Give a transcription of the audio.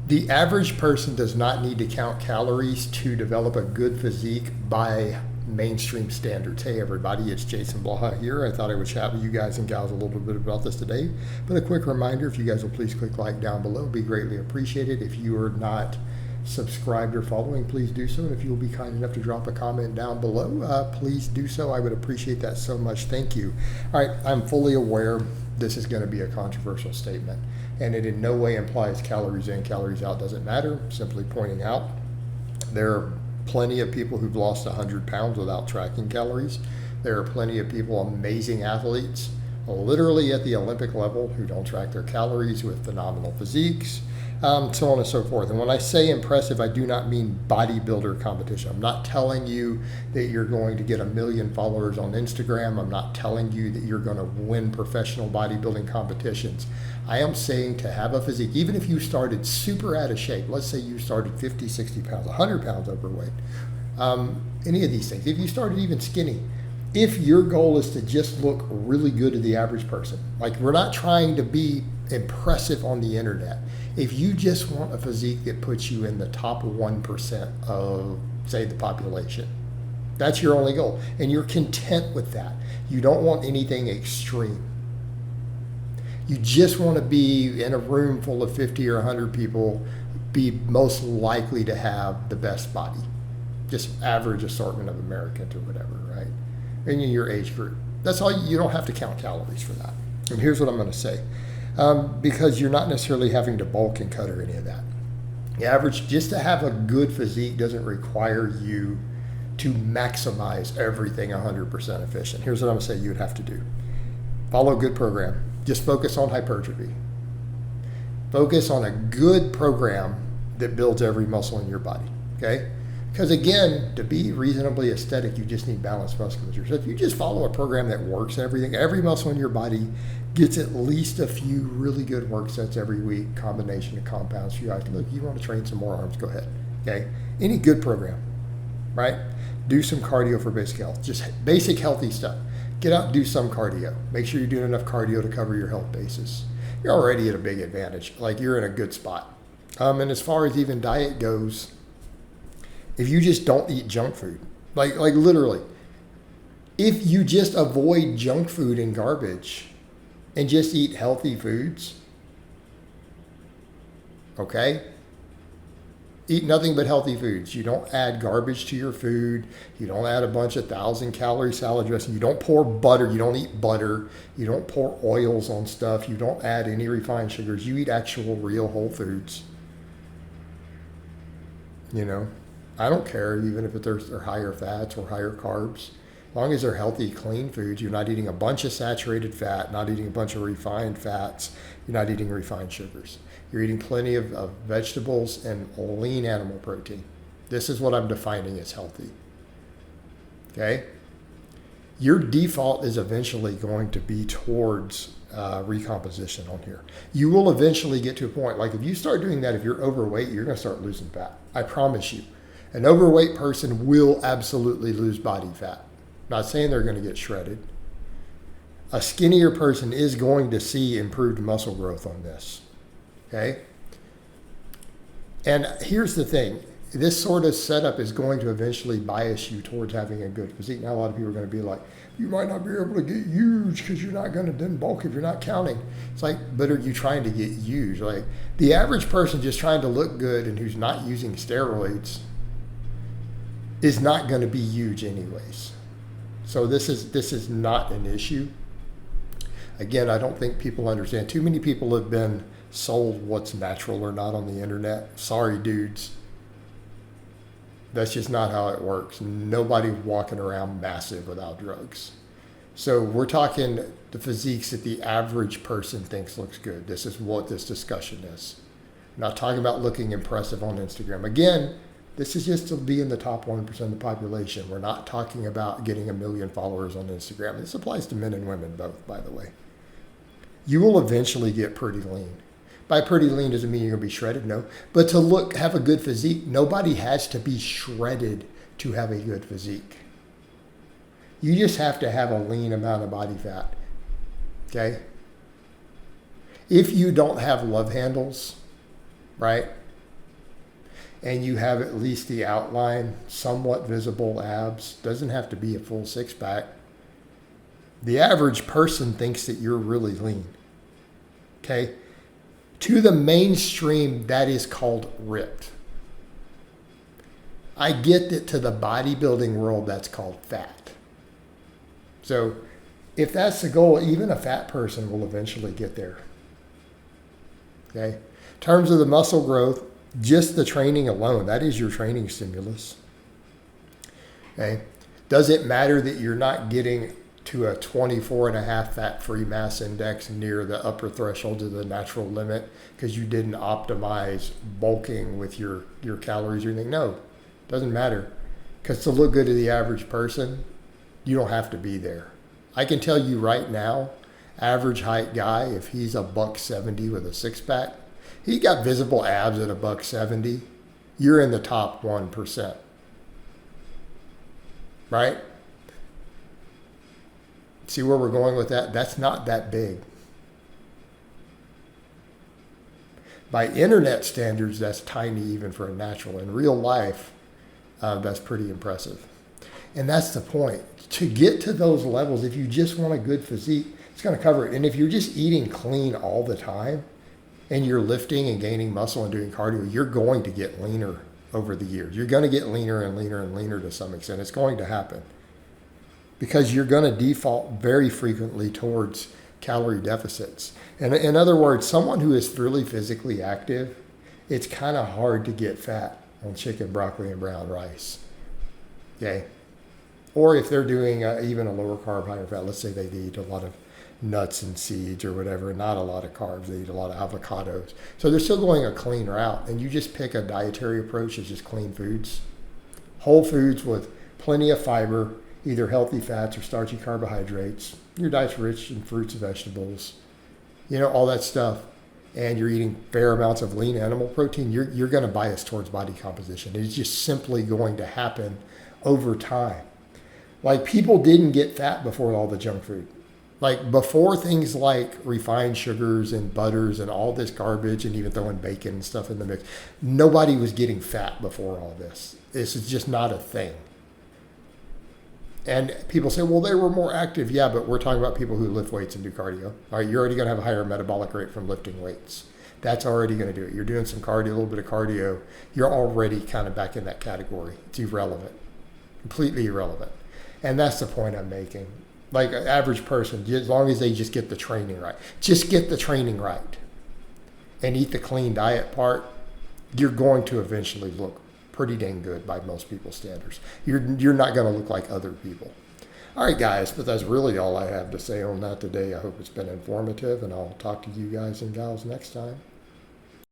The average person does not need to count calories to develop a good physique by mainstream standards. Hey everybody, it's Jason Blaha here. I thought I would chat with you guys and gals a little bit about this today. But a quick reminder, if you guys will please click like down below, it'd be greatly appreciated. If you are not subscribed or following, please do so. And if you will be kind enough to drop a comment down below, please do so. I would appreciate that so much. Thank you. All right, I'm fully aware this is going to be a controversial statement, and it in no way implies calories in, calories out doesn't matter. Simply pointing out there are plenty of people who've lost 100 pounds without tracking calories. There are plenty of people, amazing athletes, literally at the Olympic level, who don't track their calories with phenomenal physiques, so on and so forth. And when I say impressive, I do not mean bodybuilder competition. I'm not telling you that you're going to get 1 million followers on Instagram. I'm not telling you that you're going to win professional bodybuilding competitions. I am saying to have a physique, even if you started super out of shape, let's say you started 50, 60 pounds, 100 pounds overweight, any of these things, if you started even skinny, if your goal is to just look really good to the average person, like we're not trying to be impressive on the internet. If you just want a physique that puts you in the top 1% of, say, the population, that's your only goal, and you're content with that. You don't want anything extreme. You just want to be in a room full of 50 or 100 people, be most likely to have the best body, just average assortment of Americans or whatever, right? And in your age group. That's all. You don't have to count calories for that. And here's what I'm going to say. Because you're not necessarily having to bulk and cut or any of that. The average, just to have a good physique doesn't require you to maximize everything 100% efficient. Here's what I'm going to say you would have to do. Follow a good program. Just focus on hypertrophy. Focus on a good program that builds every muscle in your body, okay? Because again, to be reasonably aesthetic, you just need balanced musculature. So if you just follow a program that works everything, every muscle in your body gets at least a few really good work sets every week, combination of compounds. You guys, look, you want to train some more arms, go ahead, okay? Any good program, right? Do some cardio for basic health, just basic healthy stuff. Get out and do some cardio. Make sure you're doing enough cardio to cover your health basis. You're already at a big advantage, like you're in a good spot. And as far as even diet goes, if you just don't eat junk food, like literally, if you just avoid junk food and garbage and just eat healthy foods, okay? Eat nothing but healthy foods. You don't add garbage to your food. You don't add a bunch of 1,000-calorie salad dressing. You don't pour butter. You don't eat butter. You don't pour oils on stuff. You don't add any refined sugars. You eat actual real whole foods. You know? I don't care even if they're higher fats or higher carbs. As long as they're healthy, clean foods, you're not eating a bunch of saturated fat, not eating a bunch of refined fats, you're not eating refined sugars. You're eating plenty of vegetables and lean animal protein. This is what I'm defining as healthy. Okay? Your default is eventually going to be towards recomposition on here. You will eventually get to a point, like if you start doing that, if you're overweight, you're going to start losing fat. I promise you. An overweight person will absolutely lose body fat. Not saying they're going to get shredded. A skinnier person is going to see improved muscle growth on this. Okay? And here's the thing. This sort of setup is going to eventually bias you towards having a good physique. Now a lot of people are going to be like, you might not be able to get huge because you're not going to then bulk if you're not counting. It's like, but are you trying to get huge? Like the average person just trying to look good and who's not using steroids is not going to be huge anyways. So this is not an issue. Again, I don't think people understand. Too many people have been sold what's natural or not on the internet. Sorry, dudes. That's just not how it works. Nobody's walking around massive without drugs. So we're talking the physiques that the average person thinks looks good. This is what this discussion is. I'm not talking about looking impressive on Instagram. Again, this is just to be in the top 1% of the population. We're not talking about getting 1 million followers on Instagram. This applies to men and women both, by the way. You will eventually get pretty lean. By pretty lean doesn't mean you're going to be shredded, no. But to have a good physique, nobody has to be shredded to have a good physique. You just have to have a lean amount of body fat, okay? If you don't have love handles, right? and you have at least the outline, somewhat visible abs, doesn't have to be a full six-pack. The average person thinks that you're really lean. Okay? To the mainstream, that is called ripped. I get that to the bodybuilding world, that's called fat. So if that's the goal, even a fat person will eventually get there. Okay? In terms of the muscle growth, just the training alone, that is your training stimulus. Okay? Does it matter that you're not getting to a 24.5 fat-free mass index near the upper threshold of the natural limit because you didn't optimize bulking with your calories or anything? No, doesn't matter. Because to look good to the average person, you don't have to be there. I can tell you right now, average height guy, if he's a $170 with a six-pack, he got visible abs at a $170, you're in the top 1%. Right? See where we're going with that? That's not that big. By internet standards, that's tiny even for a natural. In real life, that's pretty impressive. And that's the point. To get to those levels, if you just want a good physique, it's going to cover it. And if you're just eating clean all the time and you're lifting and gaining muscle and doing cardio, you're going to get leaner over the years. You're going to get leaner and leaner and leaner to some extent. It's going to happen. Because you're going to default very frequently towards calorie deficits. And in other words, someone who is really physically active, it's kind of hard to get fat on chicken, broccoli, and brown rice. Okay? Or if they're doing even a lower carb, higher fat, let's say they eat a lot of nuts and seeds or whatever, not a lot of carbs, they eat a lot of avocados. So they're still going a clean route. And you just pick a dietary approach that's just clean foods. Whole foods with plenty of fiber, either healthy fats or starchy carbohydrates. Your diet's rich in fruits and vegetables, all that stuff. And you're eating fair amounts of lean animal protein, you're going to bias towards body composition. It's just simply going to happen over time. Like people didn't get fat before all the junk food. Like before things like refined sugars and butters and all this garbage and even throwing bacon and stuff in the mix, nobody was getting fat before all this. This is just not a thing. And people say, well, they were more active. Yeah, but we're talking about people who lift weights and do cardio. All right, you're already going to have a higher metabolic rate from lifting weights. That's already going to do it. You're doing some cardio, a little bit of cardio. You're already kind of back in that category. It's irrelevant, completely irrelevant. And that's the point I'm making. Like an average person, as long as they just get the training right. Just get the training right and eat the clean diet part, you're going to eventually look pretty dang good by most people's standards. You're not going to look like other people. All right, guys, but that's really all I have to say on that today. I hope it's been informative, and I'll talk to you guys and gals next time.